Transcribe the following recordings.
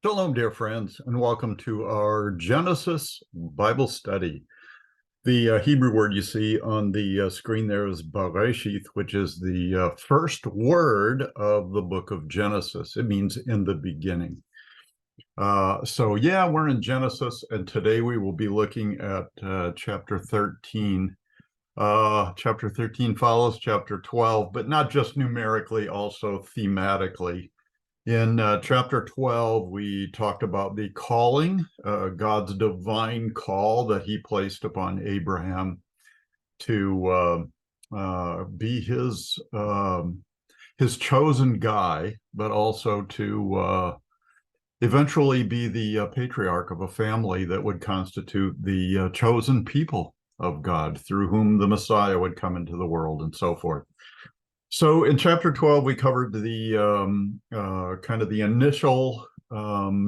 Shalom, dear friends, and welcome to our Genesis Bible study. The Hebrew word you see on the screen there is Bereshith, which is the first word of the book of Genesis. It means in the beginning. We're in Genesis, and today we will be looking at chapter 13. Chapter 13 follows chapter 12, but not just numerically, also thematically. In chapter 12, we talked about the calling, God's divine call that he placed upon Abraham to be his chosen guy, but also to eventually be the patriarch of a family that would constitute the chosen people of God, through whom the Messiah would come into the world, and so forth. So in chapter 12, we covered the kind of the initial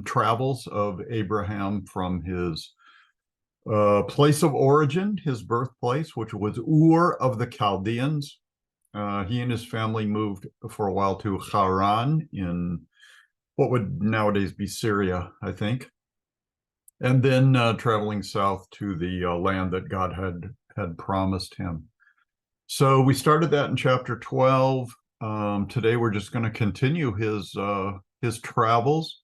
travels of Abraham from his place of origin, his birthplace, which was Ur of the Chaldeans. He and his family moved for a while to Haran in what would nowadays be Syria, I think. And then traveling south to the land that God had promised him. So we started that in chapter 12. Today we're just going to continue his travels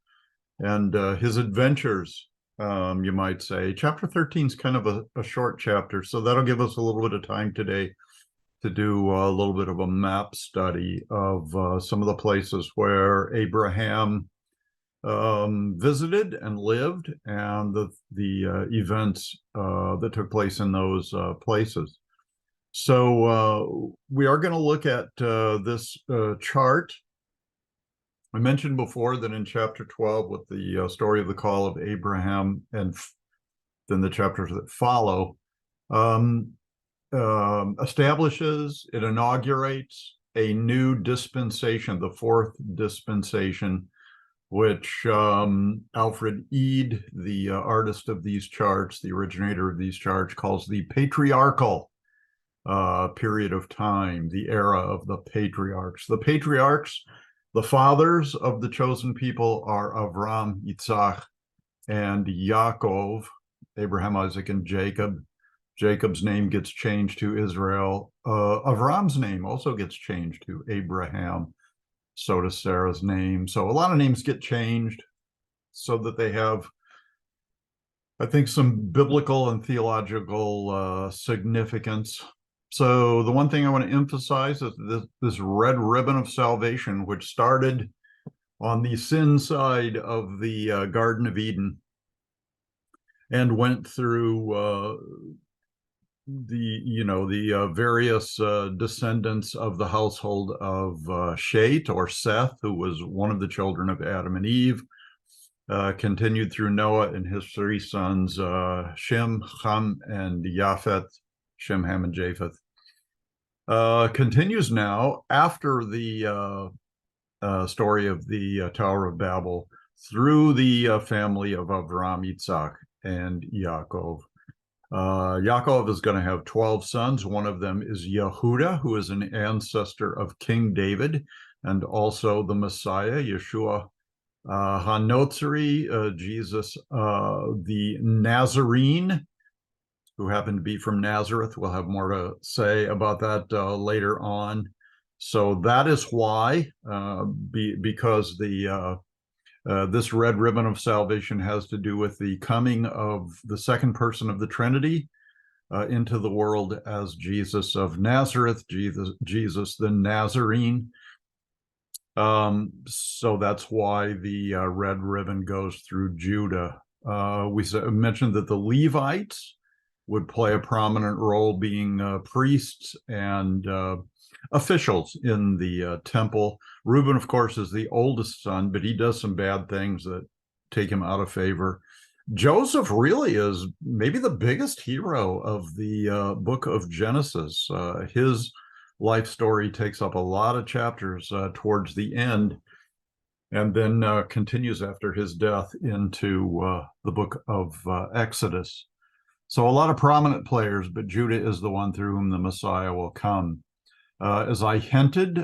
and his adventures, you might say. Chapter 13 is kind of a short chapter, so that'll give us a little bit of time today to do a little bit of a map study of some of the places where Abraham visited and lived, and the events that took place in those places. So we are going to look at this chart. I mentioned before that in chapter 12, with the story of the call of Abraham, and then the chapters that follow, establishes, it inaugurates a new dispensation, the fourth dispensation, which Alfred Ede, the artist of these charts, the originator of these charts, calls the patriarchal period of time, the era of the patriarchs. The patriarchs, the fathers of the chosen people, are Avram, Yitzhak, and Yaakov, Abraham, Isaac, and Jacob. Jacob's name gets changed to Israel. Avram's name also gets changed to Abraham. So does Sarah's name. So a lot of names get changed so that they have, I think, some biblical and theological significance. So the one thing I want to emphasize is this red ribbon of salvation, which started on the sin side of the Garden of Eden and went through the various descendants of the household of Shet, or Seth, who was one of the children of Adam and Eve, continued through Noah and his three sons, Shem, Ham, and Japheth. Shem, Ham, and Japheth. Continues now after the story of the Tower of Babel through the family of Avram, Yitzhak, and Yaakov. Yaakov is going to have 12 sons. One of them is Yehuda, who is an ancestor of King David and also the Messiah, Yeshua HaNotzri, Jesus the Nazarene, who happened to be from Nazareth. We'll have more to say about that later on. So that is why, because this red ribbon of salvation has to do with the coming of the second person of the Trinity into the world as Jesus of Nazareth, Jesus the Nazarene. So that's why the red ribbon goes through Judah. We mentioned that the Levites would play a prominent role, being priests and officials in the temple. Reuben, of course, is the oldest son, but he does some bad things that take him out of favor. Joseph really is maybe the biggest hero of the book of Genesis. His life story takes up a lot of chapters towards the end, and then continues after his death into the book of Exodus. So a lot of prominent players, but Judah is the one through whom the Messiah will come. As I hinted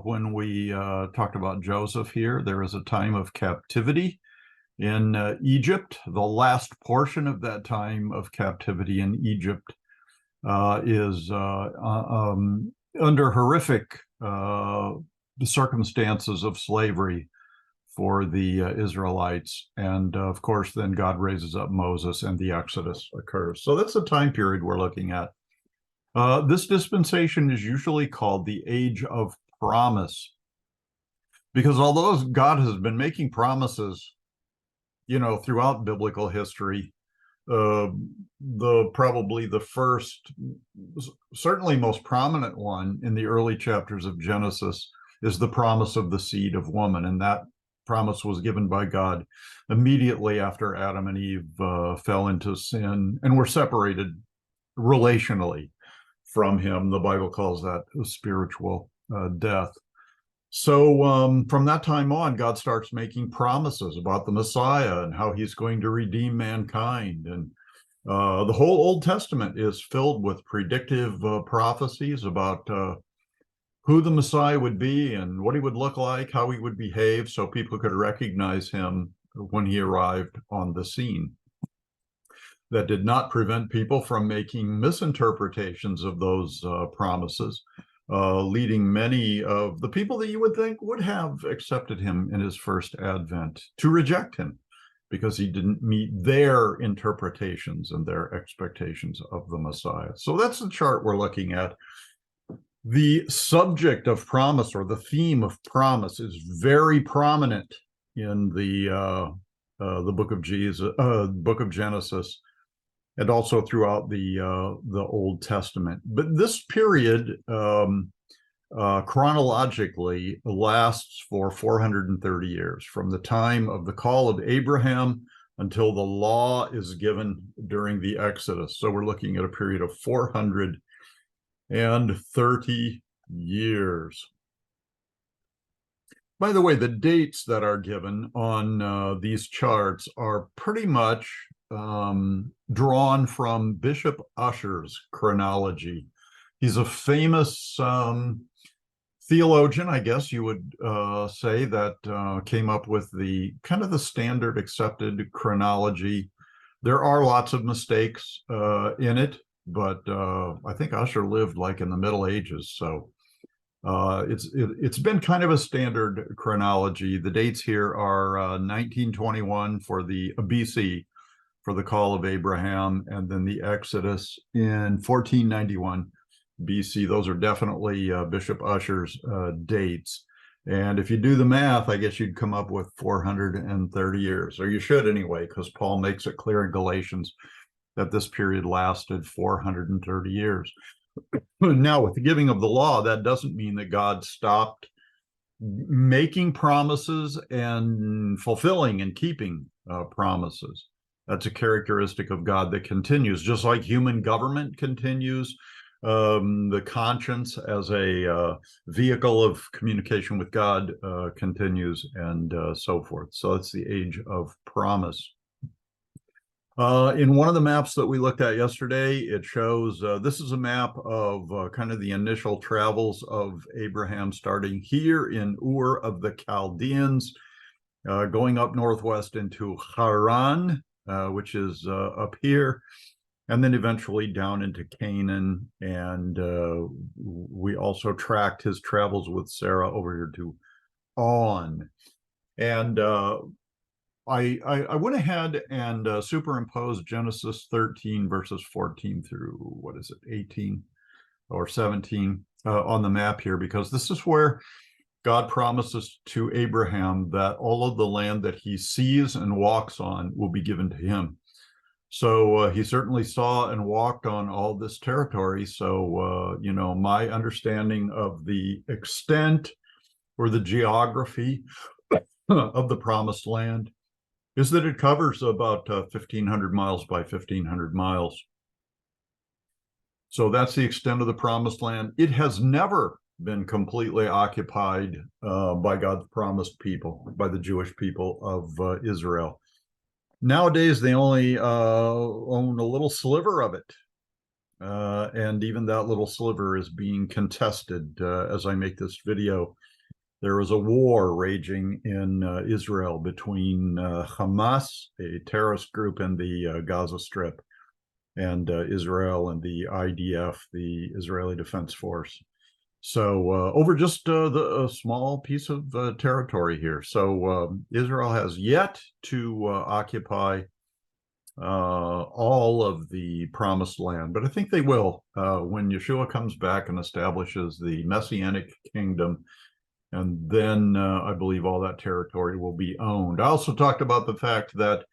when we talked about Joseph here, there is a time of captivity in Egypt. The last portion of that time of captivity in Egypt is under horrific circumstances of slavery for the Israelites. And of course, then God raises up Moses and the Exodus occurs. So that's the time period we're looking at. This dispensation is usually called the Age of Promise, because although God has been making promises, throughout biblical history, probably the first, certainly most prominent one in the early chapters of Genesis is the promise of the seed of woman. And that promise was given by God immediately after Adam and Eve fell into sin and were separated relationally from him. The Bible calls that a spiritual death. So from that time on, God starts making promises about the Messiah and how he's going to redeem mankind. And the whole Old Testament is filled with predictive prophecies about who the Messiah would be and what he would look like, how he would behave, so people could recognize him when he arrived on the scene. That did not prevent people from making misinterpretations of those promises, leading many of the people that you would think would have accepted him in his first advent to reject him because he didn't meet their interpretations and their expectations of the Messiah. So that's the chart we're looking at. The subject of promise, or the theme of promise, is very prominent in the book of Genesis, and also throughout the Old Testament. But this period chronologically lasts for 430 years, from the time of the call of Abraham until the law is given during the Exodus. So we're looking at a period of 430 years. By the way, the dates that are given on these charts are pretty much drawn from Bishop Ussher's chronology. He's a famous theologian, I guess you would say, that came up with the kind of the standard accepted chronology. There are lots of mistakes in it, but I think Ussher lived like in the Middle Ages, so it's been kind of a standard chronology. The dates here are 1921 for the BC, for the call of Abraham, and then the Exodus in 1491 BC. Those are definitely Bishop Ussher's dates. And if you do the math, I guess you'd come up with 430 years, or you should anyway, because Paul makes it clear in Galatians that this period lasted 430 years. Now, with the giving of the law, that doesn't mean that God stopped making promises and fulfilling and keeping promises. That's a characteristic of God that continues, just like human government continues. The conscience as a vehicle of communication with God continues, and so forth. So it's the age of promise. In one of the maps that we looked at yesterday, it shows, this is a map of kind of the initial travels of Abraham, starting here in Ur of the Chaldeans, going up northwest into Haran, which is up here, and then eventually down into Canaan. And we also tracked his travels with Sarah over here to On. And I went ahead and superimposed Genesis 13 verses 14 through, 18 or 17 on the map here, because this is where God promises to Abraham that all of the land that he sees and walks on will be given to him. So he certainly saw and walked on all this territory. So, my understanding of the extent or the geography of the promised land is that it covers about 1,500 miles by 1,500 miles. So that's the extent of the promised land. It has never been completely occupied by God's promised people, by the Jewish people of Israel. Nowadays, they only own a little sliver of it. And even that little sliver is being contested as I make this video. there was a war raging in Israel between Hamas, a terrorist group in the Gaza Strip, and Israel and the IDF, the Israeli Defense Force. So over just a small piece of territory here. So Israel has yet to occupy all of the promised land, but I think they will when Yeshua comes back and establishes the Messianic kingdom. And then I believe all that territory will be owned. I also talked about the fact that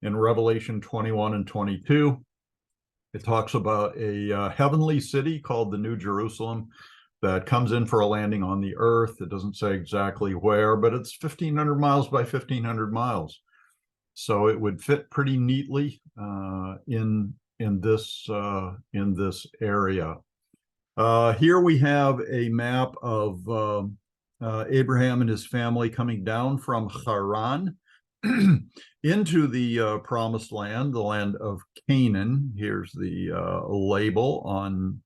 in Revelation 21 and 22, it talks about a heavenly city called the New Jerusalem that comes in for a landing on the earth. It doesn't say exactly where, but it's 1,500 miles by 1,500 miles. So it would fit pretty neatly in this area. Here we have a map of Abraham and his family coming down from Haran into the promised land, the land of Canaan. Here's the label on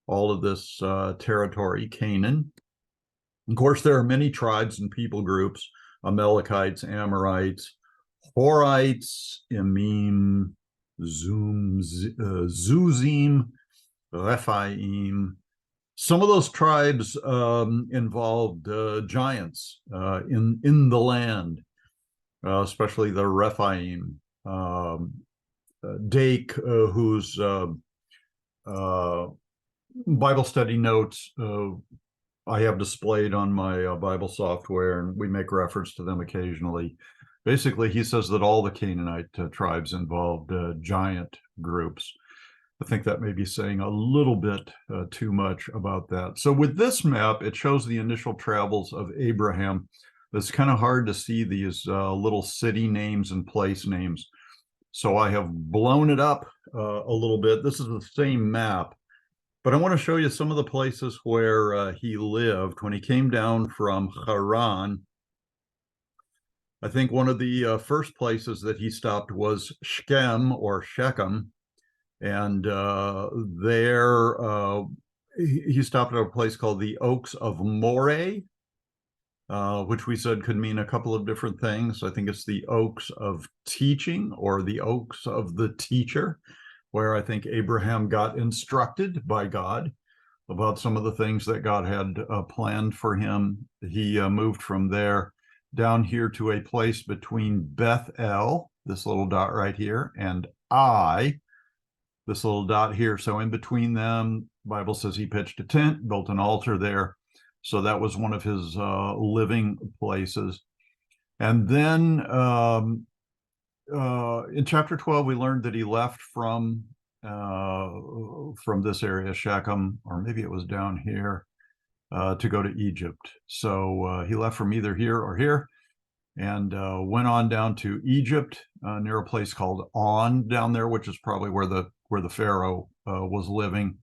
all of this territory, Canaan. Of course, there are many tribes and people groups: Amalekites, Amorites, Horites, Emim, Zuzim, Rephaim. Some of those tribes involved giants in the land, especially the Rephaim. Dake, whose Bible study notes I have displayed on my Bible software, and we make reference to them occasionally. Basically, he says that all the Canaanite tribes involved giant groups. I think that may be saying a little bit too much about that. So with this map, it shows the initial travels of Abraham. It's kind of hard to see these little city names and place names. So I have blown it up a little bit. This is the same map, but I want to show you some of the places where he lived when he came down from Haran. I think one of the first places that he stopped was Shechem, or Shechem. And there he stopped at a place called the Oaks of Moreh, which we said could mean a couple of different things. I think it's the Oaks of Teaching, or the Oaks of the Teacher, where I think Abraham got instructed by God about some of the things that God had planned for him. He moved from there down here to a place between Bethel, this little dot right here, and Ai, this little dot here. So in between them, the Bible says he pitched a tent, built an altar there. So that was one of his living places. And then in chapter 12, we learned that he left from this area, Shechem, or maybe it was down here, to go to Egypt. So he left from either here or here, and went on down to Egypt, near a place called On down there, which is probably where the Pharaoh was living.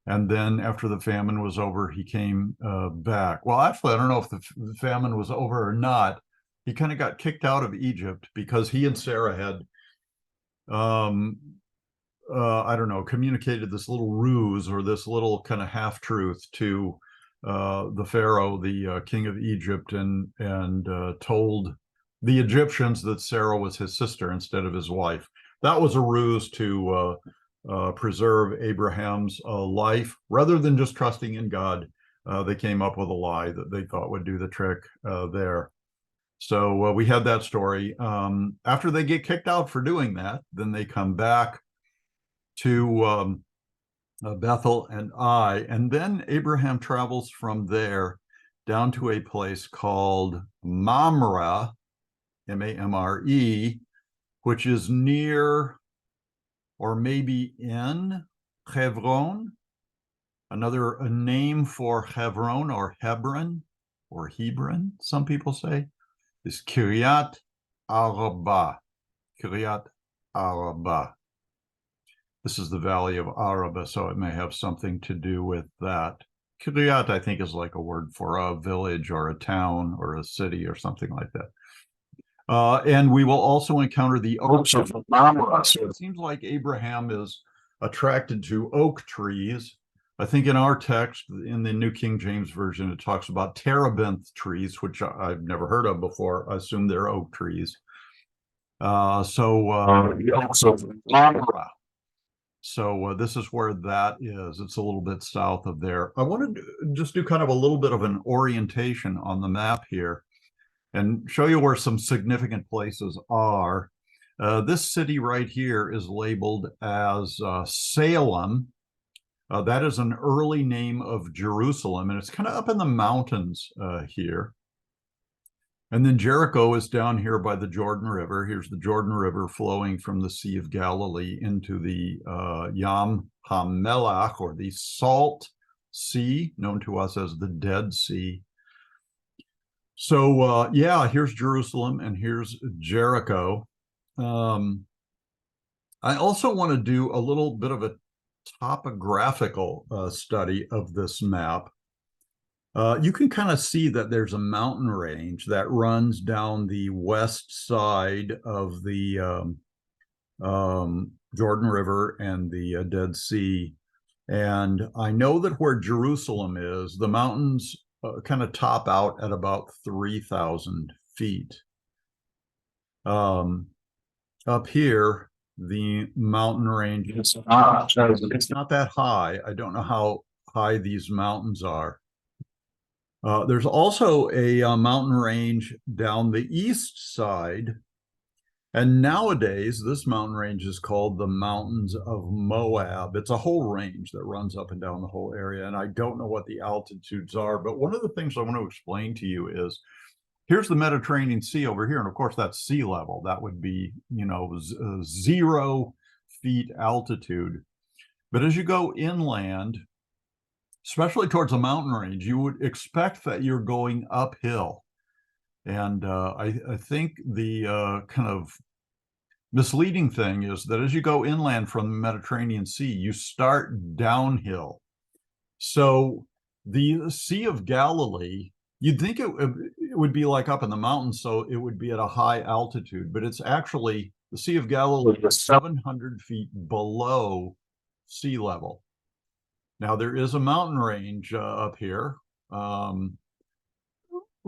And then after the famine was over, he came back. Well, actually, I don't know if the famine was over or not. He kind of got kicked out of Egypt because he and Sarah had, I don't know, communicated this little ruse or this little kind of half-truth to the Pharaoh, the king of Egypt, and told the Egyptians that Sarah was his sister instead of his wife. That was a ruse to preserve Abraham's life. Rather than just trusting in God, they came up with a lie that they thought would do the trick there. So we had that story. After they get kicked out for doing that, then they come back to Bethel and Ai, and then Abraham travels from there down to a place called Mamre, Mamre, which is near, or maybe in, Hebron. Another name for Hebron, or Hebron, or Hebron, some people say, is Kiryat Arba. Kiryat Arba. This is the Valley of Araba, so it may have something to do with that. Kiryat, I think, is like a word for a village or a town or a city or something like that. And we will also encounter the oaks of Mamre. So it seems like Abraham is attracted to oak trees I think in our text, in the New King James Version, it talks about terebinth trees, which I've never heard of before. I assume they're oak trees. So this is where that is. It's a little bit south of there. I wanted to just do kind of a little bit of an orientation on the map here and show you where some significant places are. This city right here is labeled as Salem. That is an early name of Jerusalem, and it's kind of up in the mountains here. And then Jericho is down here by the Jordan River. Here's the Jordan River flowing from the Sea of Galilee into the Yam HaMelech, or the Salt Sea, known to us as the Dead Sea. So yeah, here's Jerusalem and here's Jericho. I also want to do a little bit of a topographical study of this map. You can kind of see that there's a mountain range that runs down the west side of the Jordan River and the Dead Sea. And I know that where Jerusalem is, the mountains kind of top out at about 3,000 feet. Up here, the mountain range, it's not that high. I don't know how high these mountains are. There's also a mountain range down the east side. And nowadays, this mountain range is called the Mountains of Moab. It's a whole range that runs up and down the whole area. And I don't know what the altitudes are, but one of the things I want to explain to you is, here's the Mediterranean Sea over here. And of course, that's sea level. That would be, 0 feet altitude. But as you go inland, especially towards a mountain range, you would expect that you're going uphill. And I think the kind of misleading thing is that as you go inland from the Mediterranean Sea, you start downhill. So the Sea of Galilee, you'd think it would be like up in the mountains, so it would be at a high altitude, but it's actually, the Sea of Galilee is 700 feet below sea level. Now, there is a mountain range up here,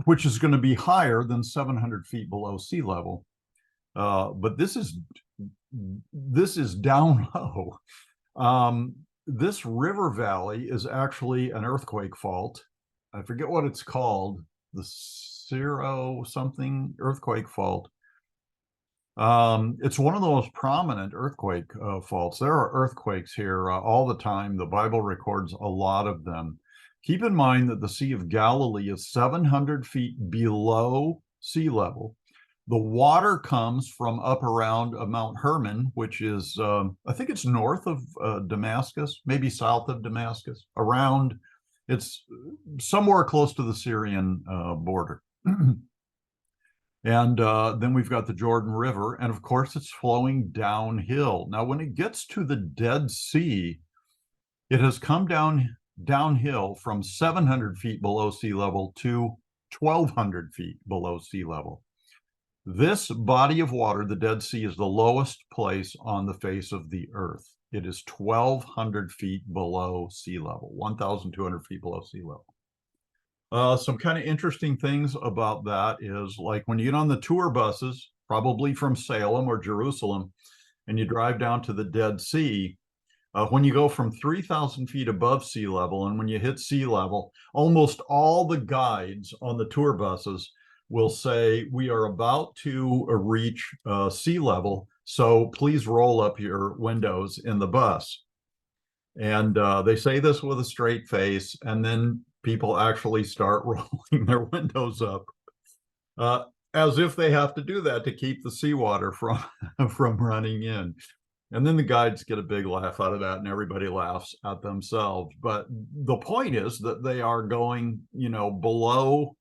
which is going to be higher than 700 feet below sea level. But this is down low. This river valley is actually an earthquake fault. I forget what it's called, the Syro something earthquake fault. It's one of the most prominent earthquake faults. There are earthquakes here all the time. The Bible records a lot of them. Keep in mind that the Sea of Galilee is 700 feet below sea level. The water comes from up around Mount Hermon, which is, I think it's north of Damascus, maybe south of Damascus, around, it's somewhere close to the Syrian border. And then we've got the Jordan River, and of course it's flowing downhill. Now, when it gets to the Dead Sea, it has come downhill from 700 feet below sea level to 1,200 feet below sea level. This body of water, the Dead Sea, is the lowest place on the face of the earth. It is 1,200 feet below sea level, 1,200 feet below sea level. Some kind of interesting things about that is, like, when you get on the tour buses, probably from Salem or Jerusalem, and you drive down to the Dead Sea, when you go from 3,000 feet above sea level, and when you hit sea level, almost all the guides on the tour buses will say, we are about to reach sea level, so please roll up your windows in the bus. And they say this with a straight face, and then people actually start rolling their windows up, as if they have to do that to keep the seawater from running in. And then the guides get a big laugh out of that, and everybody laughs at themselves. But the point is that they are going, below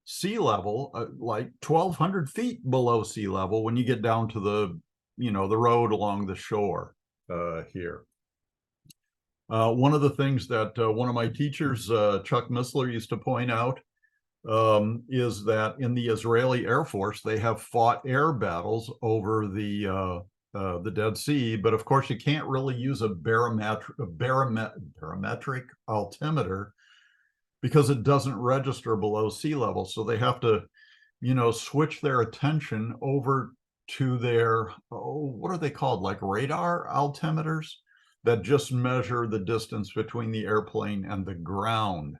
sea level, like 1,200 feet below sea level when you get down to the, the road along the shore here. One of the things that one of my teachers, Chuck Missler, used to point out is that in the Israeli Air Force, they have fought air battles over the the Dead Sea, but of course you can't really use a barometric altimeter because it doesn't register below sea level. So they have to, switch their attention over to their, what are they called? Like radar altimeters that just measure the distance between the airplane and the ground.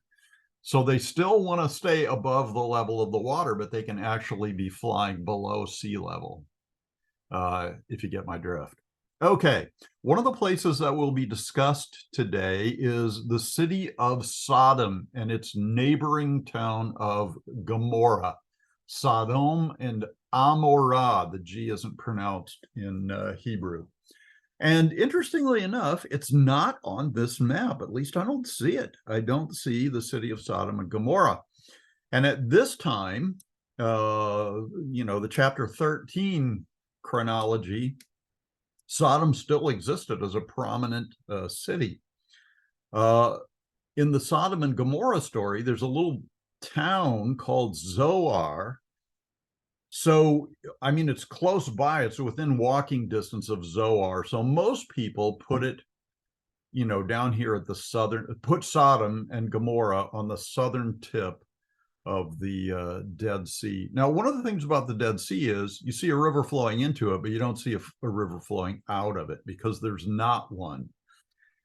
So they still want to stay above the level of the water, but they can actually be flying below sea level, if you get my drift. Okay, one of the places that will be discussed today is the city of Sodom and its neighboring town of Gomorrah. Sodom and Amorah, the G isn't pronounced in Hebrew. And interestingly enough, it's not on this map. At least I don't see it. I don't see the city of Sodom and Gomorrah. And at this time, the chapter 13 chronology, Sodom still existed as a prominent city. In the Sodom and Gomorrah story, there's a little town called Zoar. So, I mean, it's close by. It's within walking distance of Zoar. So most people put it, down here at the put Sodom and Gomorrah on the southern tip of the Dead Sea. Now, one of the things about the Dead Sea is you see a river flowing into it, but you don't see a river flowing out of it because there's not one.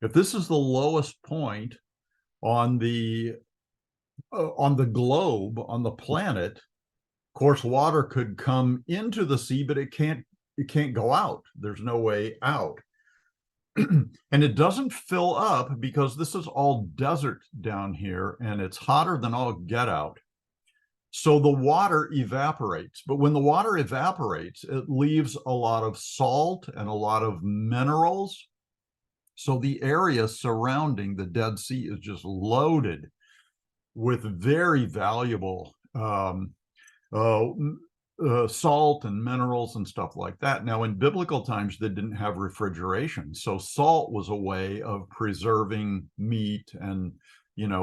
If this is the lowest point on the globe, on the planet, of course, water could come into the sea, but it can't go out. There's no way out. And it doesn't fill up because this is all desert down here and it's hotter than all get out. So the water evaporates, but when the water evaporates, it leaves a lot of salt and a lot of minerals. So the area surrounding the Dead Sea is just loaded with very valuable salt and minerals and stuff like that. Now, in biblical times, they didn't have refrigeration. So salt was a way of preserving meat and,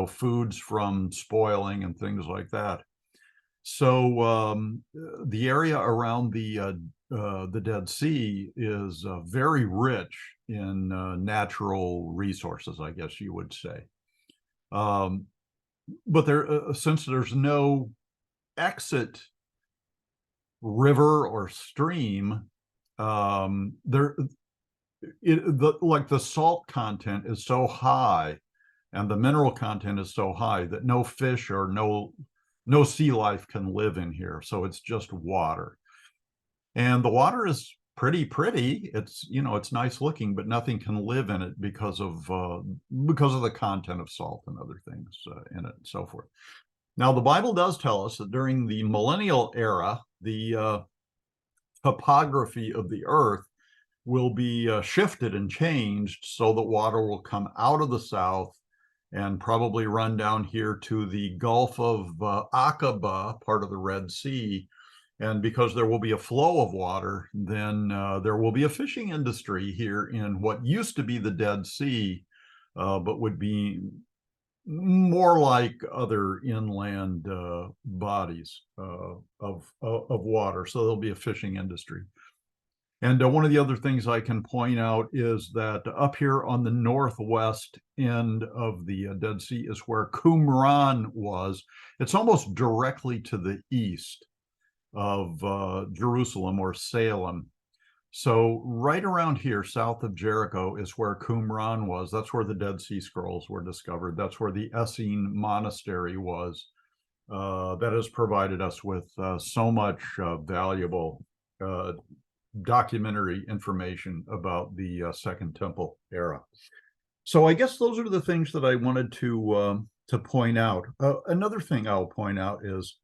foods from spoiling and things like that. So the area around the Dead Sea is very rich in natural resources, I guess you would say. But since there's no exit river or stream, the salt content is so high and the mineral content is so high that no fish or no sea life can live in here. So it's just water. And the water is pretty. It's, it's nice looking, but nothing can live in it because of the content of salt and other things in it and so forth. Now, the Bible does tell us that during the millennial era, the topography of the earth will be shifted and changed so that water will come out of the south and probably run down here to the Gulf of Aqaba, part of the Red Sea. And because there will be a flow of water, then there will be a fishing industry here in what used to be the Dead Sea, but would be more like other inland bodies of water. So there'll be a fishing industry. And one of the other things I can point out is that up here on the northwest end of the Dead Sea is where Qumran was. It's almost directly to the east of Jerusalem or Salem. So right around here, south of Jericho, is where Qumran was. That's where the Dead Sea Scrolls were discovered. That's where the Essene Monastery was. That has provided us with so much valuable documentary information about the Second Temple era. So I guess those are the things that I wanted to point out. Another thing I'll point out is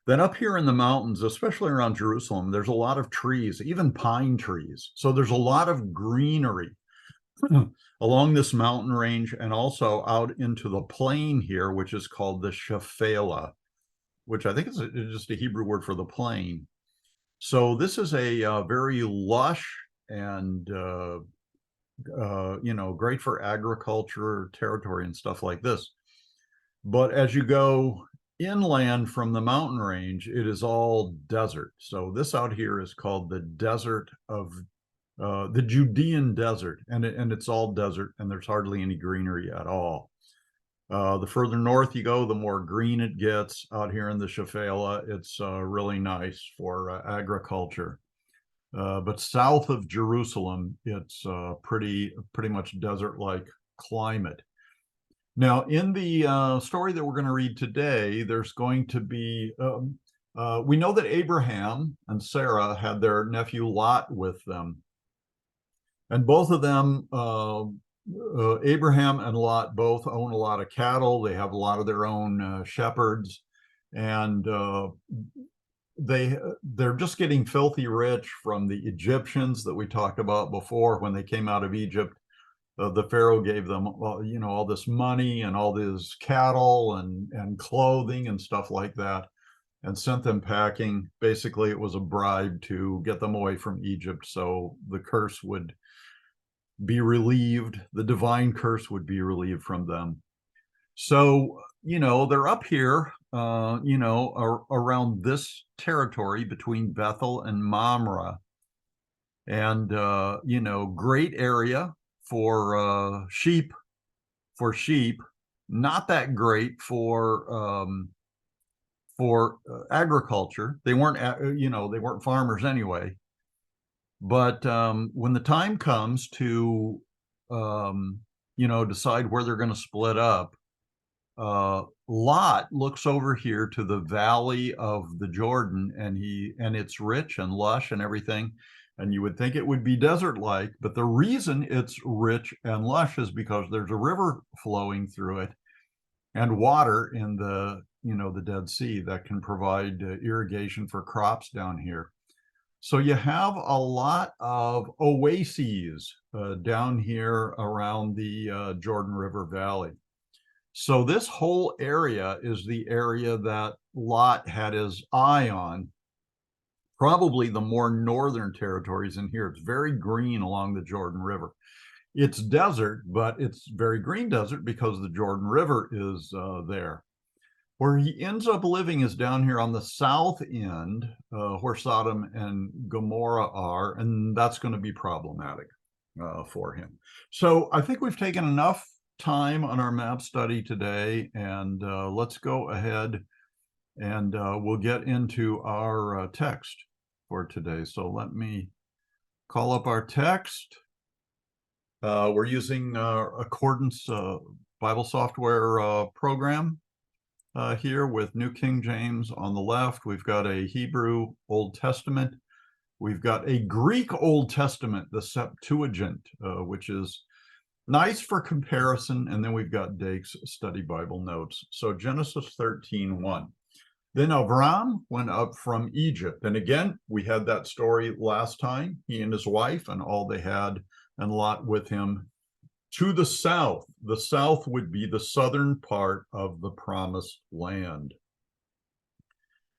that up here in the mountains, especially around Jerusalem, there's a lot of trees, even pine trees. So there's a lot of greenery along this mountain range and also out into the plain here, which is called the Shephelah, which I think is just a Hebrew word for the plain. So this is a very lush and, great for agriculture territory and stuff like this. But as you go inland from the mountain range, it is all desert. So this out here is called the desert of the Judean desert, and it's all desert, and there's hardly any greenery at all. The further north you go, the more green it gets. Out here in the Shephelah, it's really nice for agriculture. But south of Jerusalem, it's pretty much desert-like climate. Now, in the story that we're going to read today, there's going to be, we know that Abraham and Sarah had their nephew Lot with them. And both of them, Abraham and Lot, both own a lot of cattle. They have a lot of their own shepherds. And they're just getting filthy rich from the Egyptians that we talked about before. When they came out of Egypt, the Pharaoh gave them, all this money and all this cattle and clothing and stuff like that, and sent them packing. Basically, it was a bribe to get them away from Egypt, so the curse would be relieved. The divine curse would be relieved from them. So, they're up here, around this territory between Bethel and Mamre, and great area for sheep, not that great for agriculture. They weren't they weren't farmers anyway. But when the time comes to decide where they're going to split up, Lot looks over here to the valley of the Jordan, and it's rich and lush and everything. And you would think it would be desert-like, but the reason it's rich and lush is because there's a river flowing through it and water in the Dead Sea that can provide irrigation for crops down here. So you have a lot of oases down here around the Jordan River Valley. So this whole area is the area that Lot had his eye on. Probably the more northern territories in here. It's very green along the Jordan River. It's desert, but it's very green desert because the Jordan River is there. Where he ends up living is down here on the south end, where Sodom and Gomorrah are, and that's going to be problematic for him. So I think we've taken enough time on our map study today, and let's go ahead and we'll get into our text for today. So let me call up our text. We're using Accordance Bible software program here with New King James on the left. We've got a Hebrew Old Testament. We've got a Greek Old Testament, the Septuagint, which is nice for comparison. And then we've got Dake's Study Bible Notes. So Genesis 13:1. Then Avram went up from Egypt. And again, we had that story last time, he and his wife and all they had, and Lot with him, to the south. The south would be the southern part of the promised land.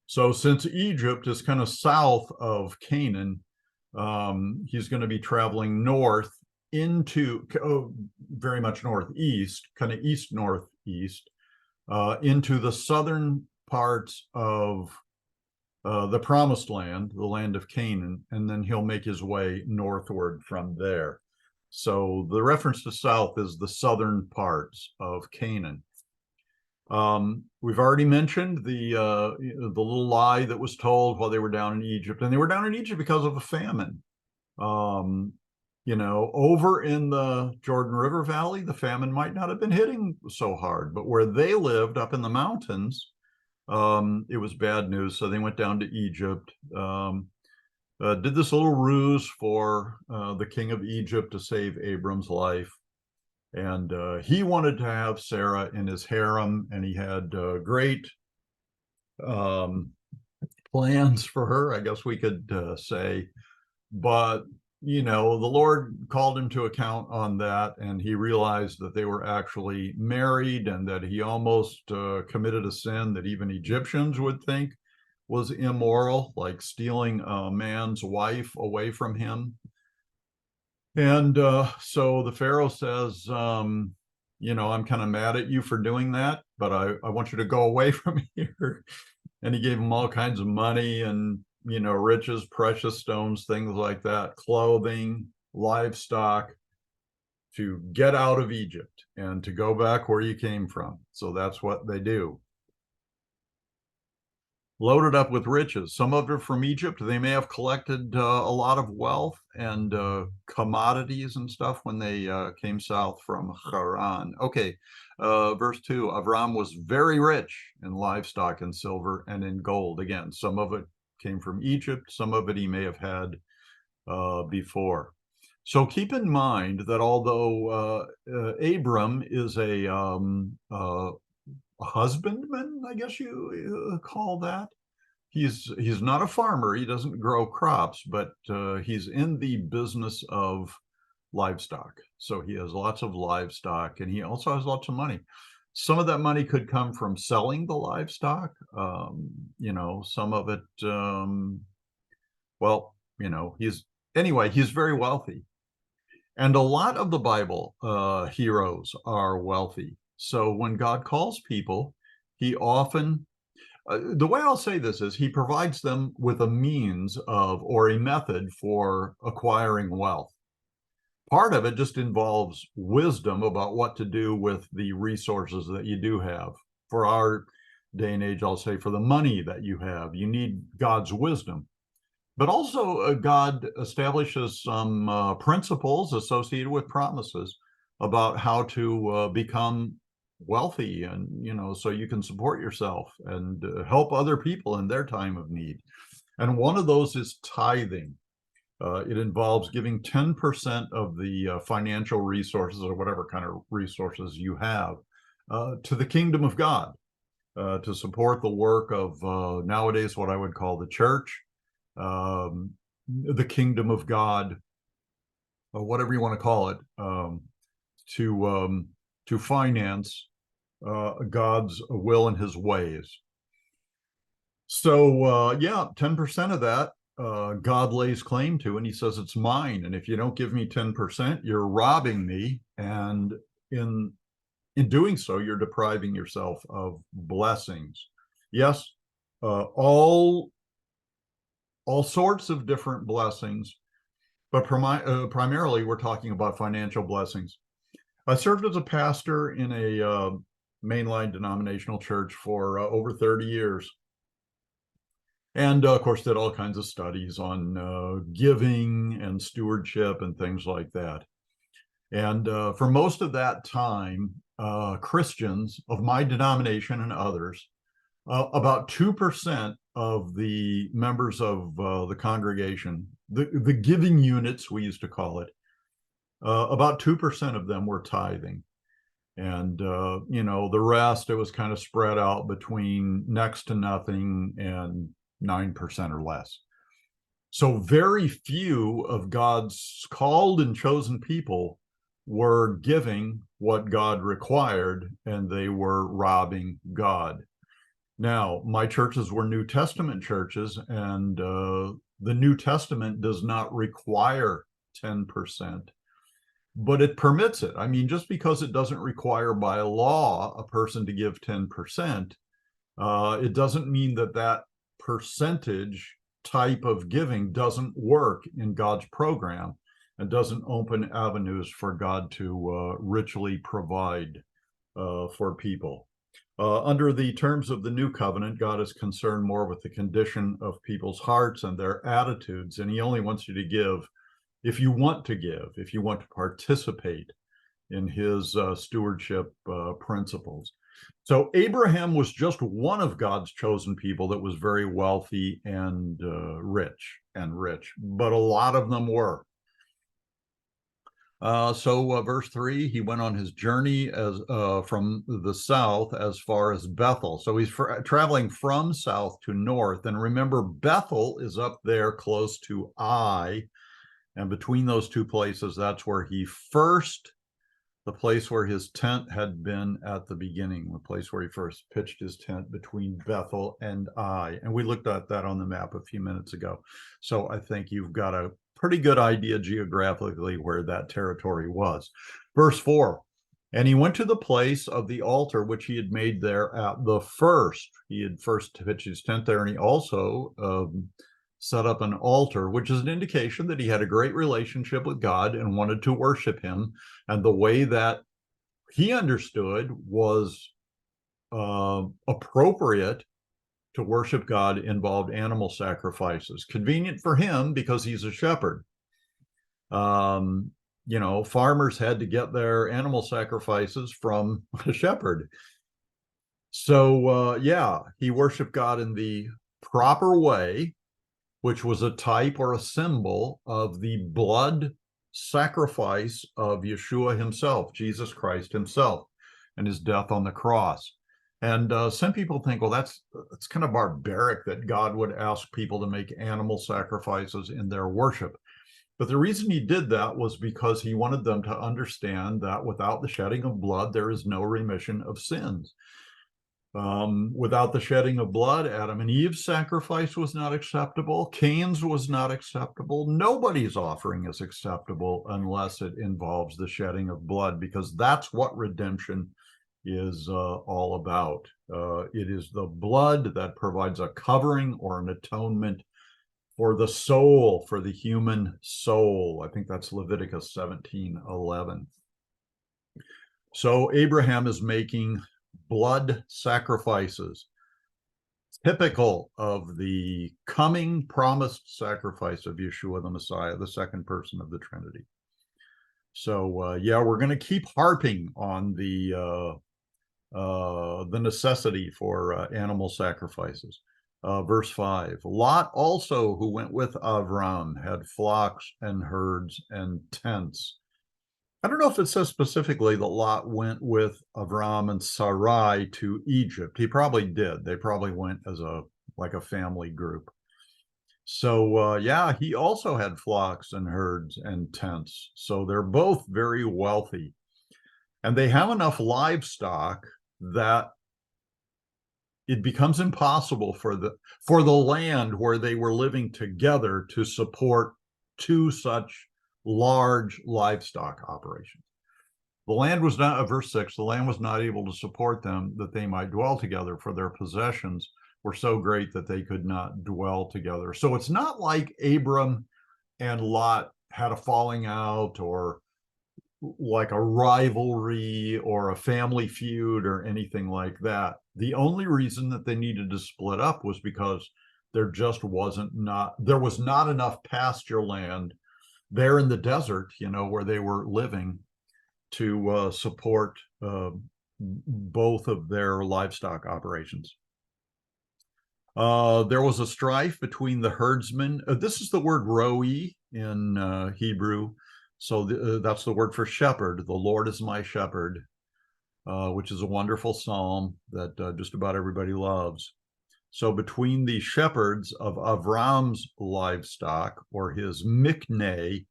So since Egypt is kind of south of Canaan, he's going to be traveling north into, very much northeast, kind of east-northeast, into the southern parts of the promised land, the land of Canaan, and then he'll make his way northward from there. So the reference to south is the southern parts of Canaan. We've already mentioned the little lie that was told while they were down in Egypt, and they were down in Egypt because of a famine. Over in the Jordan River Valley, the famine might not have been hitting so hard, but where they lived up in the mountains, it was bad news. So they went down to Egypt. Did this little ruse for the king of Egypt to save Abram's life. And he wanted to have Sarah in his harem, and he had great plans for her, I guess we could say. But, the Lord called him to account on that, and he realized that they were actually married and that he almost committed a sin that even Egyptians would think was immoral, like stealing a man's wife away from him. And so the Pharaoh says, I'm kind of mad at you for doing that, but I want you to go away from here. And he gave him all kinds of money and, riches, precious stones, things like that, clothing, livestock, to get out of Egypt and to go back where you came from. So that's what they do. Loaded up with riches. Some of it from Egypt. They may have collected a lot of wealth and commodities and stuff when they came south from Haran. Okay, verse 2, Avram was very rich in livestock and silver and in gold. Again, some of it came from Egypt. Some of it he may have had before. So keep in mind that although Abram is a husbandman, I guess you call that. He's not a farmer. He doesn't grow crops, but he's in the business of livestock. So he has lots of livestock, and he also has lots of money. Some of that money could come from selling the livestock. Some of it, he's very wealthy. And a lot of the Bible heroes are wealthy. So when God calls people, he often, the way I'll say this is he provides them with a means of, or a method for acquiring wealth. Part of it just involves wisdom about what to do with the resources that you do have. For our day and age, I'll say for the money that you have, you need God's wisdom. But also, God establishes some principles associated with promises about how to become wealthy, and so you can support yourself and help other people in their time of need. And one of those is tithing. It involves giving 10% of the financial resources, or whatever kind of resources you have, to the kingdom of God, to support the work of nowadays what I would call the church, the kingdom of God, or whatever you want to call it, to finance God's will and his ways. So 10% of that God lays claim to, and he says it's mine. And if you don't give me 10%, you're robbing me. And in doing so, you're depriving yourself of blessings. Yes, all sorts of different blessings, but primarily we're talking about financial blessings. I served as a pastor in a mainline denominational church for over 30 years. And of course, did all kinds of studies on giving and stewardship and things like that. And for most of that time, Christians of my denomination and others, about 2% of the members of the congregation, the giving units, we used to call it, about 2% of them were tithing. And, the rest, it was kind of spread out between next to nothing and 9% or less. So very few of God's called and chosen people were giving what God required, and they were robbing God. Now, my churches were New Testament churches, and the New Testament does not require 10%, but it permits it. I mean, just because it doesn't require by law a person to give 10%, it doesn't mean that that percentage type of giving doesn't work in God's program and doesn't open avenues for God to richly provide for people. Under the terms of the new covenant, God is concerned more with the condition of people's hearts and their attitudes, and he only wants you to give if you want to give, if you want to participate in his stewardship principles. So Abraham was just one of God's chosen people that was very wealthy and rich, but a lot of them were. Verse 3, he went on his journey from the south as far as Bethel. So he's traveling from south to north. And remember, Bethel is up there close to Ai. And between those two places, that's where the place where his tent had been at the beginning, the place where he first pitched his tent, between Bethel and Ai. And we looked at that on the map a few minutes ago. So I think you've got a pretty good idea geographically where that territory was. Verse 4, And he went to the place of the altar which he had made there at the first. He had first pitched his tent there, and he also set up an altar, which is an indication that he had a great relationship with God and wanted to worship him. And the way that he understood was appropriate to worship God involved animal sacrifices. Convenient for him because he's a shepherd. Farmers had to get their animal sacrifices from a shepherd. So, he worshiped God in the proper way, which was a type or a symbol of the blood sacrifice of Yeshua himself, Jesus Christ himself, and his death on the cross. And some people think, well, that's kind of barbaric that God would ask people to make animal sacrifices in their worship. But the reason he did that was because he wanted them to understand that without the shedding of blood, there is no remission of sins. Without the shedding of blood, Adam and Eve's sacrifice was not acceptable. Cain's was not acceptable. Nobody's offering is acceptable unless it involves the shedding of blood, because that's what redemption is all about. It is the blood that provides a covering or an atonement for the soul, for the human soul. I think that's Leviticus 17:11. So Abraham is making blood sacrifices, typical of the coming promised sacrifice of Yeshua the Messiah, the second person of the Trinity. So we're going to keep harping on the necessity for animal sacrifices. Verse 5, Lot also, who went with Avram, had flocks and herds and tents. I don't know if it says specifically that Lot went with Avram and Sarai to Egypt. He probably did. They probably went as a family group. So, he also had flocks and herds and tents. So they're both very wealthy. And they have enough livestock that it becomes impossible for the land where they were living together to support two such large livestock operations. The land was not, verse 6, the land was not able to support them that they might dwell together, for their possessions were so great that they could not dwell together. So it's not like Abram and Lot had a falling out or like a rivalry or a family feud or anything like that. The only reason that they needed to split up was because there was not enough pasture land there in the desert, where they were living, to support both of their livestock operations. There was a strife between the herdsmen. This is the word roi in Hebrew. So that's the word for shepherd. The Lord is my shepherd, which is a wonderful psalm that just about everybody loves. So between the shepherds of Avram's livestock, or his mikneh,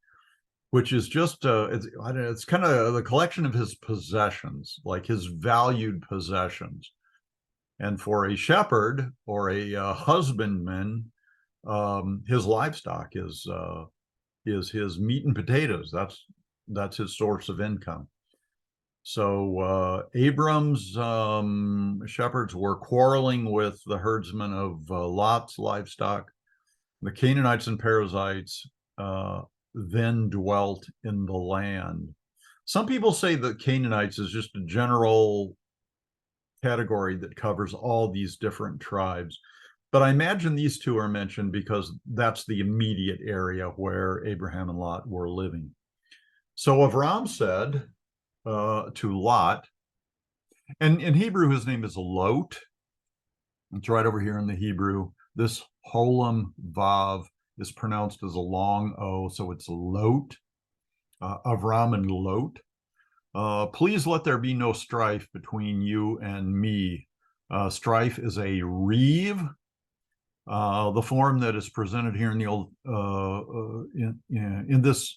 which is just it's kind of the collection of his possessions, like his valued possessions. And for a shepherd or a husbandman, his livestock is his meat and potatoes. That's his source of income. So Abram's shepherds were quarreling with the herdsmen of Lot's livestock. The Canaanites and Perizzites then dwelt in the land. Some people say that Canaanites is just a general category that covers all these different tribes. But I imagine these two are mentioned because that's the immediate area where Abraham and Lot were living. So Avram said to Lot, and in Hebrew, his name is Lot. It's right over here in the Hebrew. This Holam Vav is pronounced as a long O, so it's Lot, Avram and Lot. Please let there be no strife between you and me. Strife is a reeve. The form that is presented here in the old in this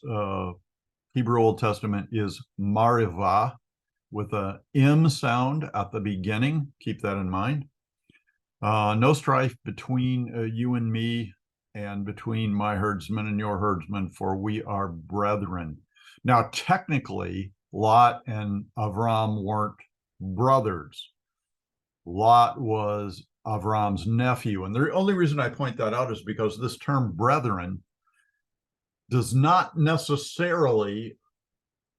Hebrew Old Testament is marivah, with a M sound at the beginning. Keep that in mind. No strife between you and me, and between my herdsmen and your herdsmen, for we are brethren. Now, technically, Lot and Avram weren't brothers. Lot was Avram's nephew. And the only reason I point that out is because this term brethren does not necessarily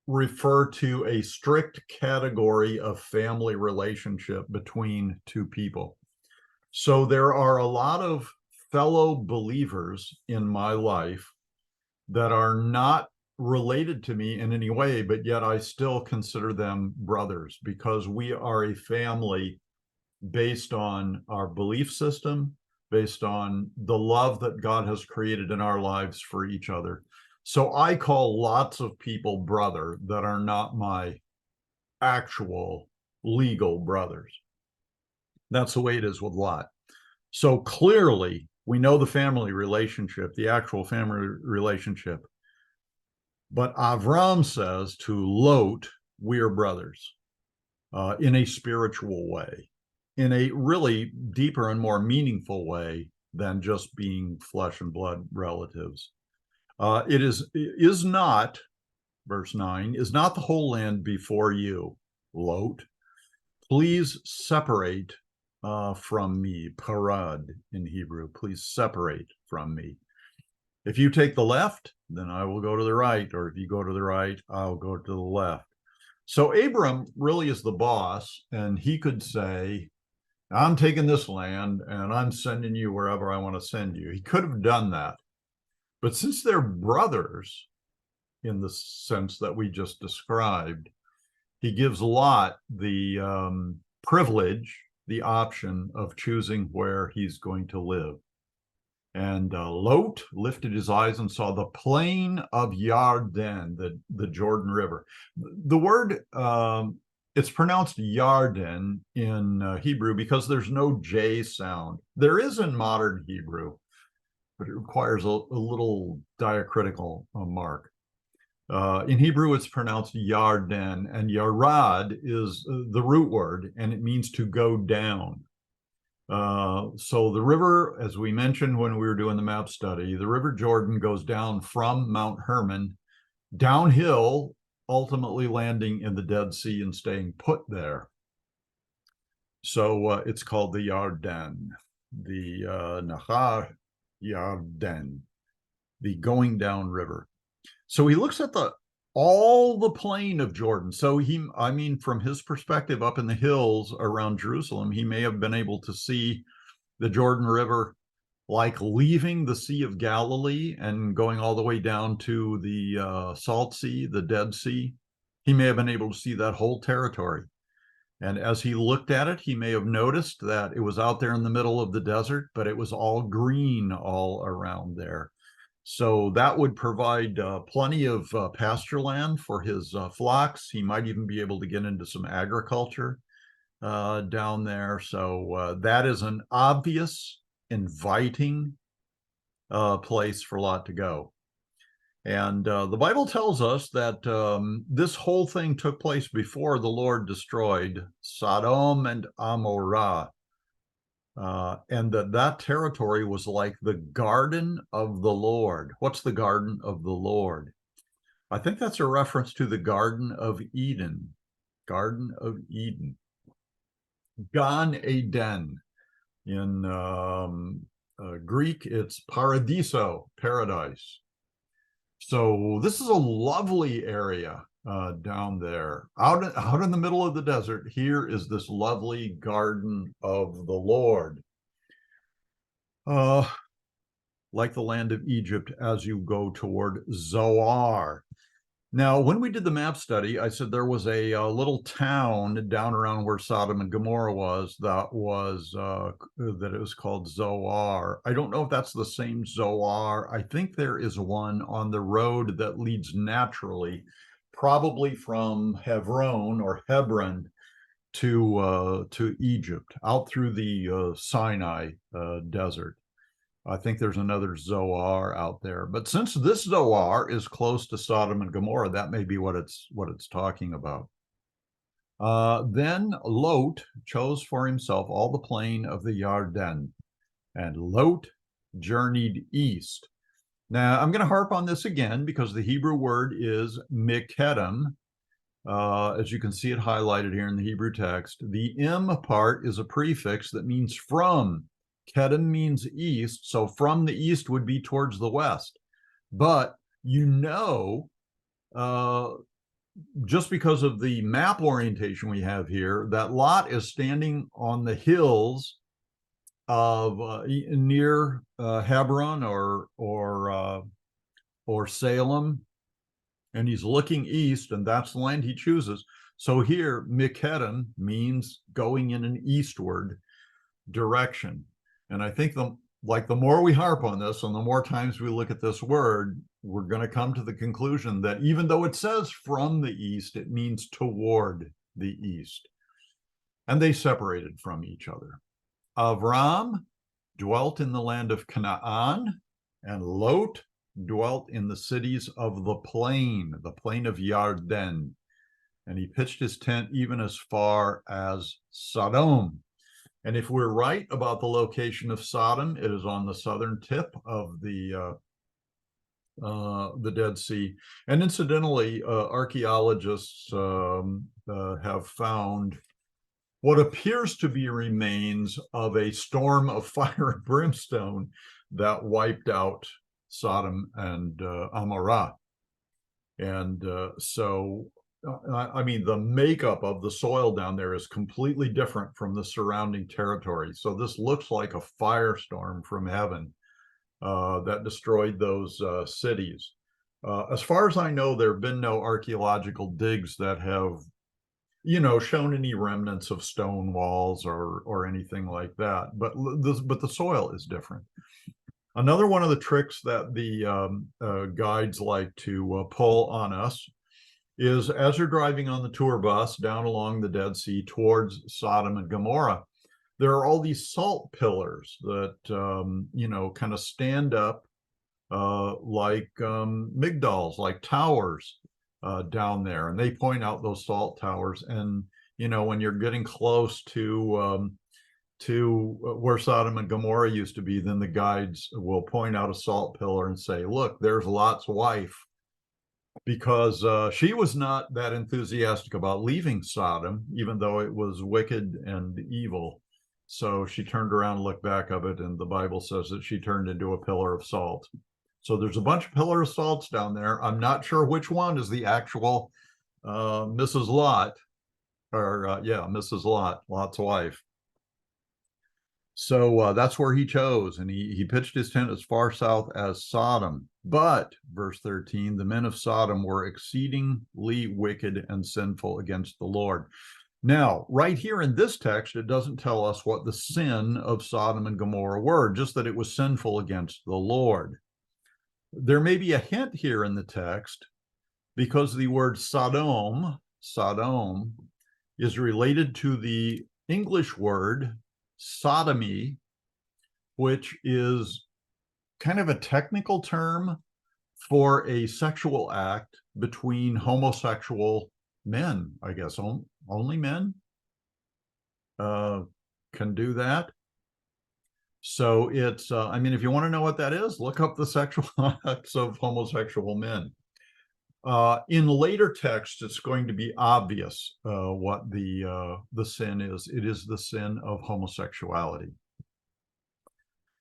refer to a strict category of family relationship between two people. So there are a lot of fellow believers in my life that are not related to me in any way, but yet I still consider them brothers because we are a family based on our belief system, based on the love that God has created in our lives for each other. So I call lots of people brother that are not my actual legal brothers. That's the way it is with Lot. So clearly, we know the family relationship, the actual family relationship. But Avram says to Lot, we are brothers in a spiritual way, in a really deeper and more meaningful way than just being flesh and blood relatives. It is not, verse 9, is not the whole land before you, Lot? Please separate from me, parad in Hebrew. Please separate from me. If you take the left, then I will go to the right, or if you go to the right, I'll go to the left. So Abram really is the boss, and he could say, I'm taking this land and I'm sending you wherever I want to send you. He could have done that. But since they're brothers, in the sense that we just described, he gives Lot the privilege, the option of choosing where he's going to live. And Lot lifted his eyes and saw the plain of Yarden, the Jordan River. The word, it's pronounced Yarden in Hebrew because there's no J sound. There is in modern Hebrew, but it requires a little diacritical mark. In Hebrew, it's pronounced Yarden, and Yarad is the root word, and it means to go down. So the river, as we mentioned when we were doing the map study, the River Jordan goes down from Mount Hermon downhill, ultimately landing in the Dead Sea and staying put there. So it's called the Yarden, the Nahar Yarden, the going down river. So he looks at all the plain of Jordan. So from his perspective up in the hills around Jerusalem, he may have been able to see the Jordan River like leaving the Sea of Galilee and going all the way down to the Salt Sea, the Dead Sea. He may have been able to see that whole territory. And as he looked at it, he may have noticed that it was out there in the middle of the desert, but it was all green all around there. So that would provide plenty of pasture land for his flocks. He might even be able to get into some agriculture down there. So that is an obvious, inviting place for Lot to go. And the Bible tells us that this whole thing took place before the Lord destroyed Sodom and Amorah. And that territory was like the garden of the Lord. What's the garden of the Lord? I think that's a reference to the Garden of Eden. Garden of Eden. Gan Eden. In Greek, it's paradiso, paradise. So this is a lovely area down there. Out in the middle of the desert, here is this lovely garden of the Lord. Like the land of Egypt as you go toward Zoar. Now, when we did the map study, I said there was a little town down around where Sodom and Gomorrah was that it was called Zoar. I don't know if that's the same Zoar. I think there is one on the road that leads naturally, probably from Hebron to Egypt, out through the Sinai desert. I think there's another Zoar out there. But since this Zoar is close to Sodom and Gomorrah, that may be what it's talking about. Then Lot chose for himself all the plain of the Yarden, and Lot journeyed east. Now, I'm going to harp on this again because the Hebrew word is Mekedem, As you can see it highlighted here in the Hebrew text. The M part is a prefix that means from. Kedem means east, so from the east would be towards the west. But you know, just because of the map orientation we have here, that Lot is standing on the hills of near Hebron or Salem, and he's looking east, and that's the land he chooses. So here, Mikkedem means going in an eastward direction. And I think the more we harp on this and the more times we look at this word, we're going to come to the conclusion that even though it says from the east, it means toward the east. And they separated from each other. Avram dwelt in the land of Canaan, and Lot dwelt in the cities of the plain of Yarden. And he pitched his tent even as far as Sodom. And if we're right about the location of Sodom, it is on the southern tip of the Dead Sea. And incidentally, archaeologists have found what appears to be remains of a storm of fire and brimstone that wiped out Sodom and Amorah. And so I mean, the makeup of the soil down there is completely different from the surrounding territory. So this looks like a firestorm from heaven that destroyed those cities. As far as I know, there have been no archaeological digs that have, shown any remnants of stone walls or anything like that. But the soil is different. Another one of the tricks that the guides like to pull on us is as you're driving on the tour bus down along the Dead Sea towards Sodom and Gomorrah, there are all these salt pillars that, kind of stand up like migdals, like towers down there. And they point out those salt towers. And, when you're getting close to where Sodom and Gomorrah used to be, then the guides will point out a salt pillar and say, look, there's Lot's wife. Because she was not that enthusiastic about leaving Sodom, even though it was wicked and evil. So she turned around and looked back of it, and the Bible says that she turned into a pillar of salt. So there's a bunch of pillar of salts down there. I'm not sure which one is the actual Mrs. Lot, or Mrs. Lot, Lot's wife. So that's where he chose, and he pitched his tent as far south as Sodom. But, verse 13, the men of Sodom were exceedingly wicked and sinful against the Lord. Now, right here in this text, it doesn't tell us what the sin of Sodom and Gomorrah were, just that it was sinful against the Lord. There may be a hint here in the text because the word Sodom, is related to the English word sodomy, which is kind of a technical term for a sexual act between homosexual men, I guess. Only men can do that. So it's, if you want to know what that is, look up the sexual acts of homosexual men. In later texts, it's going to be obvious what the sin is. It is the sin of homosexuality.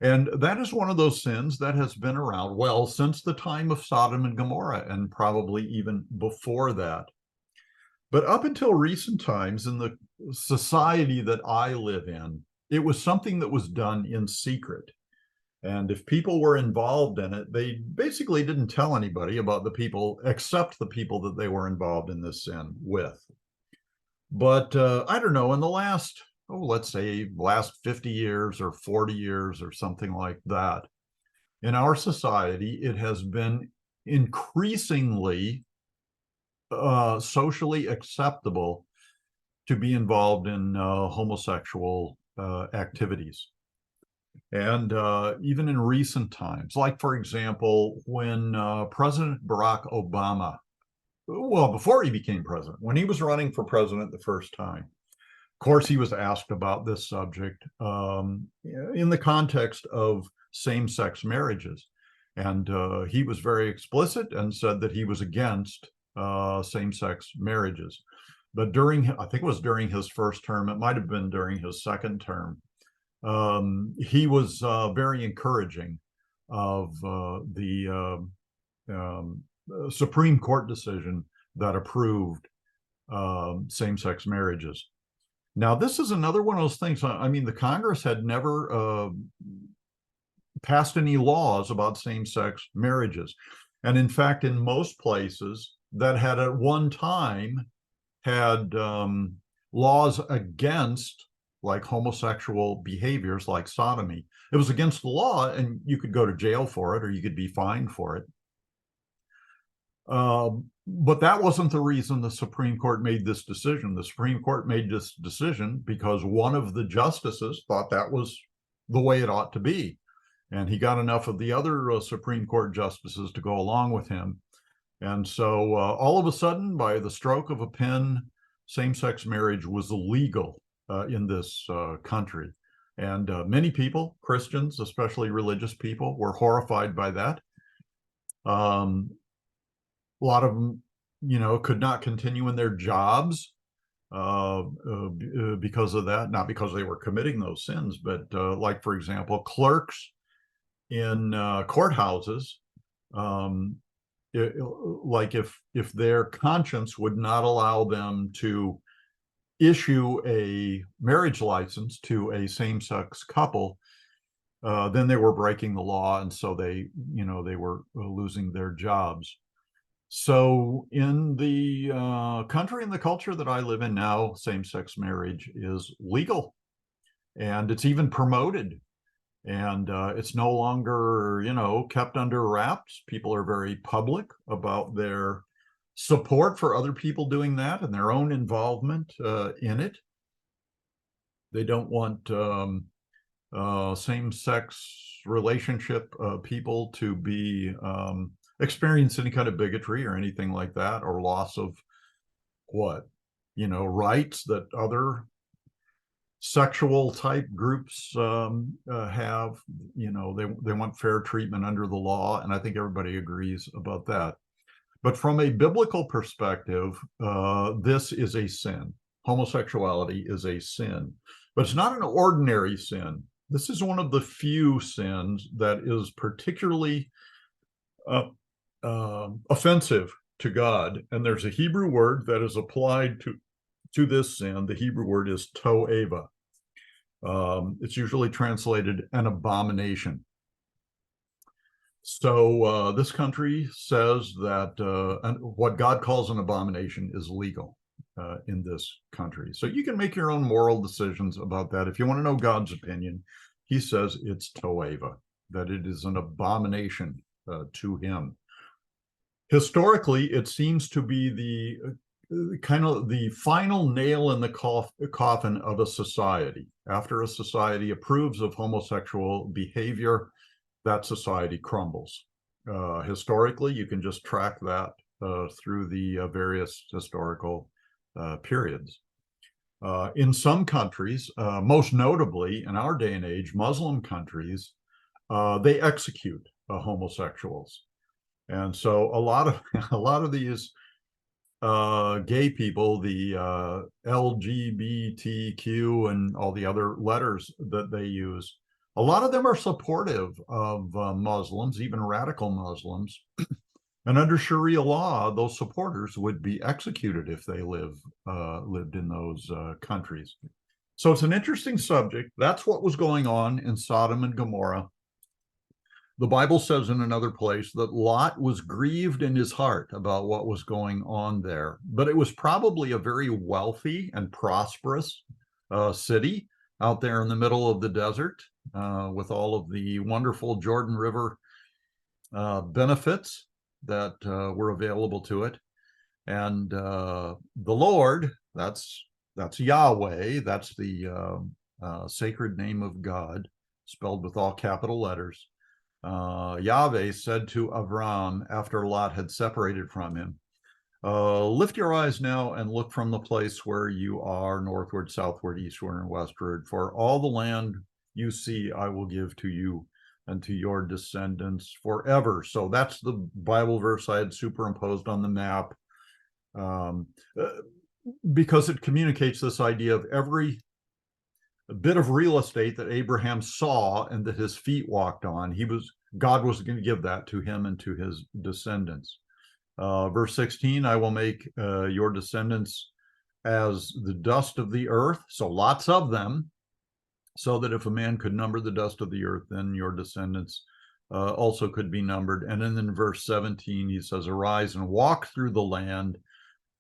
And that is one of those sins that has been around, well, since the time of Sodom and Gomorrah, and probably even before that. But up until recent times, in the society that I live in, it was something that was done in secret. And if people were involved in it, they basically didn't tell anybody about the people, except the people that they were involved in this sin with. But I don't know, in the last, let's say last 50 years or 40 years or something like that, in our society, it has been increasingly socially acceptable to be involved in homosexual activities. And even in recent times, like, for example, when President Barack Obama, before he became president, when he was running for president the first time, of course, he was asked about this subject in the context of same-sex marriages. And he was very explicit and said that he was against same-sex marriages. But during, I think it was during his first term, it might have been during his second term, he was very encouraging of the Supreme Court decision that approved same-sex marriages. Now, this is another one of those things. I mean, the Congress had never passed any laws about same-sex marriages. And in fact, in most places that had at one time had laws against like homosexual behaviors like sodomy, it was against the law and you could go to jail for it or you could be fined for it. But that wasn't the reason the Supreme Court made this decision. The Supreme Court made this decision because one of the justices thought that was the way it ought to be. And he got enough of the other Supreme Court justices to go along with him. And so all of a sudden, by the stroke of a pen, same-sex marriage was illegal in this country. And many people, Christians, especially religious people, were horrified by that. A lot of them, could not continue in their jobs because of that, not because they were committing those sins, but like, for example, clerks in courthouses, like if their conscience would not allow them to issue a marriage license to a same-sex couple, then they were breaking the law, and so they were losing their jobs. So in the country and the culture that I live in now, same-sex marriage is legal, and it's even promoted. And it's no longer, kept under wraps. People are very public about their support for other people doing that and their own involvement in it. They don't want same-sex relationship people to be experience any kind of bigotry or anything like that, or loss of rights that other sexual type groups have. They want fair treatment under the law, and I think everybody agrees about that. But from a biblical perspective, this is a sin. Homosexuality is a sin, but it's not an ordinary sin. This is one of the few sins that is particularly offensive to God. And there's a Hebrew word that is applied to this sin. The Hebrew word is to'eva. It's usually translated an abomination. So this country says that what God calls an abomination is legal in this country. So you can make your own moral decisions about that. If you want to know God's opinion, he says it's to'eva, that it is an abomination to him. Historically, it seems to be the kind of the final nail in the coffin of a society. After a society approves of homosexual behavior, that society crumbles. Historically, you can just track that through the various historical periods. In some countries, most notably in our day and age, Muslim countries, they execute homosexuals. And so a lot of these gay people, the LGBTQ and all the other letters that they use, a lot of them are supportive of Muslims, even radical Muslims. And under Sharia law, those supporters would be executed if they lived in those countries. So it's an interesting subject. That's what was going on in Sodom and Gomorrah. The Bible says in another place that Lot was grieved in his heart about what was going on there, but it was probably a very wealthy and prosperous city out there in the middle of the desert with all of the wonderful Jordan River benefits that were available to it. And the Lord, that's Yahweh, that's the sacred name of God, spelled with all capital letters. Yahweh said to Avram after Lot had separated from him, lift your eyes now and look from the place where you are northward, southward, eastward, and westward. For all the land you see, I will give to you and to your descendants forever. So that's the Bible verse I had superimposed on the map um, uh, because it communicates this idea of every bit of real estate that Abraham saw and that his feet walked on. God was going to give that to him and to his descendants. Verse 16, I will make your descendants as the dust of the earth, so lots of them, so that if a man could number the dust of the earth, then your descendants also could be numbered. And then in verse 17, he says, arise and walk through the land,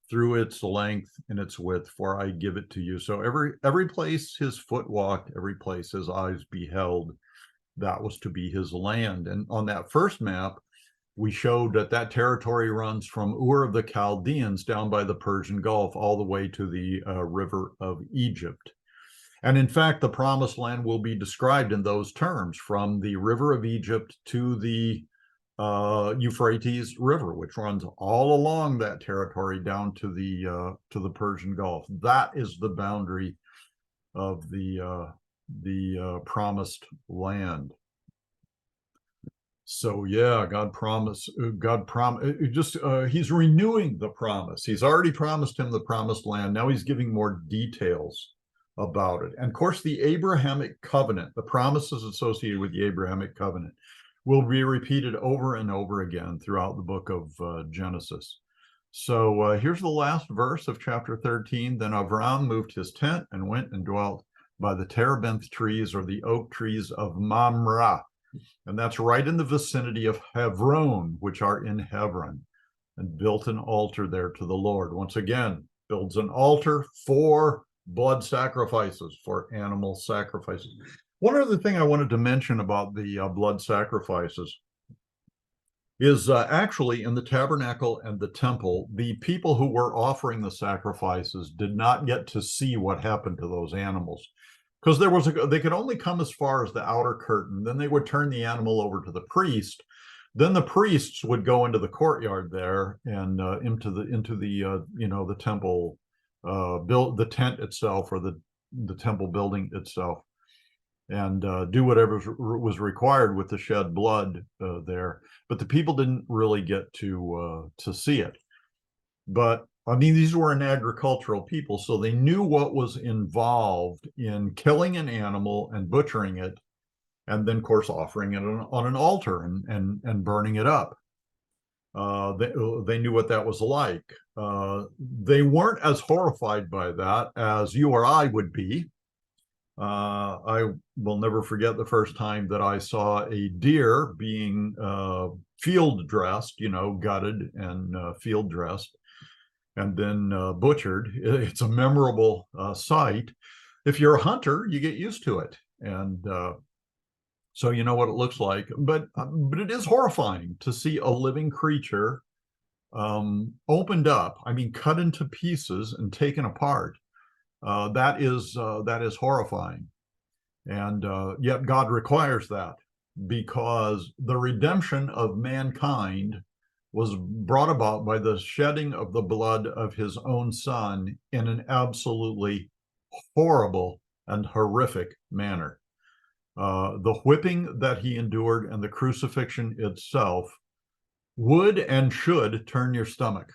through its length and its width, for I give it to you. So every place his foot walked, every place his eyes beheld, that was to be his land. And on that first map, we showed that that territory runs from Ur of the Chaldeans down by the Persian Gulf all the way to the river of Egypt. And in fact, the promised land will be described in those terms, from the river of Egypt to the Euphrates River, which runs all along that territory down to the Persian Gulf. That is the boundary of the promised land. So yeah, he's renewing the promise. He's already promised him the promised land. Now he's giving more details about it. And of course, the Abrahamic covenant, the promises associated with the Abrahamic covenant, will be repeated over and over again throughout the book of Genesis. So here's the last verse of chapter 13. Then Avram moved his tent and went and dwelt by the terebinth trees, or the oak trees of Mamre. And that's right in the vicinity of Hebron, which are in Hebron, and built an altar there to the Lord. Once again, builds an altar for blood sacrifices, for animal sacrifices. One other thing I wanted to mention about the blood sacrifices is actually in the tabernacle and the temple, the people who were offering the sacrifices did not get to see what happened to those animals, because they could only come as far as the outer curtain. Then they would turn the animal over to the priest. Then the priests would go into the courtyard there and into the temple, build the tent itself, or the temple building itself, and do whatever was required with the shed blood there. But the people didn't really get to see it. But I mean, these were an agricultural people, so they knew what was involved in killing an animal and butchering it, and then, of course, offering it on an altar and burning it up. They knew what that was like. They weren't as horrified by that as you or I would be. I will never forget the first time that I saw a deer being field dressed, gutted and field dressed, and then butchered. It's a memorable sight. If you're a hunter, you get used to it, and so you know what it looks like. But it is horrifying to see a living creature opened up. I mean, cut into pieces and taken apart. That is horrifying, and yet God requires that, because the redemption of mankind was brought about by the shedding of the blood of his own son in an absolutely horrible and horrific manner. The whipping that he endured and the crucifixion itself would and should turn your stomach.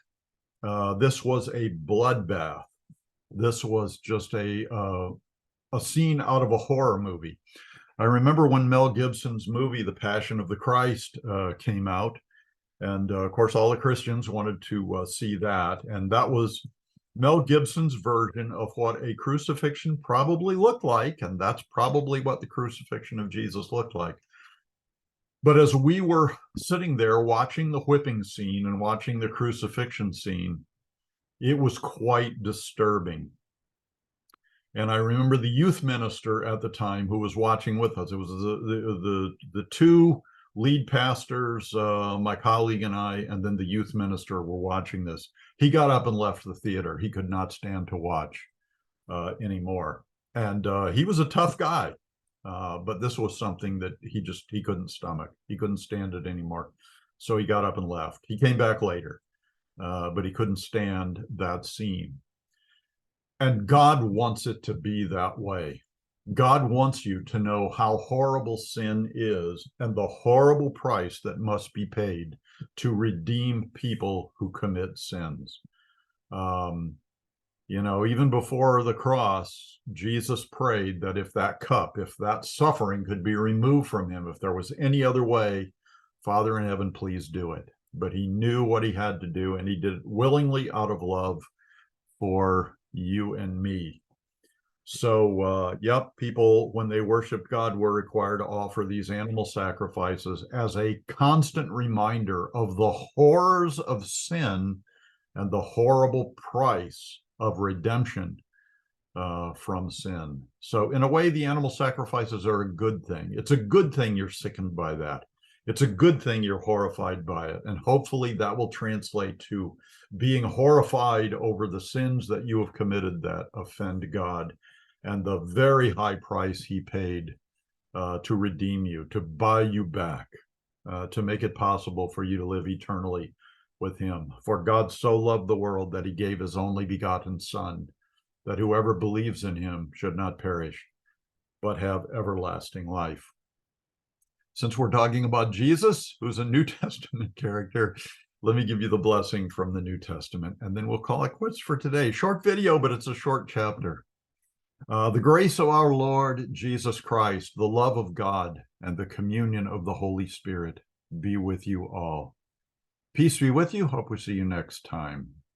This was a bloodbath. This was just a scene out of a horror movie. I remember when Mel Gibson's movie, The Passion of the Christ, came out. And of course, all the Christians wanted to see that. And that was Mel Gibson's version of what a crucifixion probably looked like. And that's probably what the crucifixion of Jesus looked like. But as we were sitting there watching the whipping scene and watching the crucifixion scene, it was quite disturbing. And I remember the youth minister at the time who was watching with us. It was the two lead pastors, my colleague and I, and then the youth minister were watching this. He got up and left the theater. He could not stand to watch anymore. And he was a tough guy, but this was something that he couldn't stomach. He couldn't stand it anymore. So he got up and left. He came back later, but he couldn't stand that scene. And God wants it to be that way. God wants you to know how horrible sin is and the horrible price that must be paid to redeem people who commit sins. Even before the cross, Jesus prayed that if that cup, if that suffering could be removed from him, if there was any other way, Father in heaven, please do it. But he knew what he had to do, and he did it willingly out of love for you and me. So, people, when they worshiped God, were required to offer these animal sacrifices as a constant reminder of the horrors of sin and the horrible price of redemption from sin. So in a way, the animal sacrifices are a good thing. It's a good thing you're sickened by that. It's a good thing you're horrified by it. And hopefully that will translate to being horrified over the sins that you have committed that offend God and the very high price he paid to redeem you, to buy you back, to make it possible for you to live eternally with him. For God so loved the world that he gave his only begotten Son, that whoever believes in him should not perish, but have everlasting life. Since we're talking about Jesus, who's a New Testament character, let me give you the blessing from the New Testament, and then we'll call it quits for today. Short video, but it's a short chapter. The grace of our Lord Jesus Christ, the love of God, and the communion of the Holy Spirit be with you all. Peace be with you. Hope we see you next time.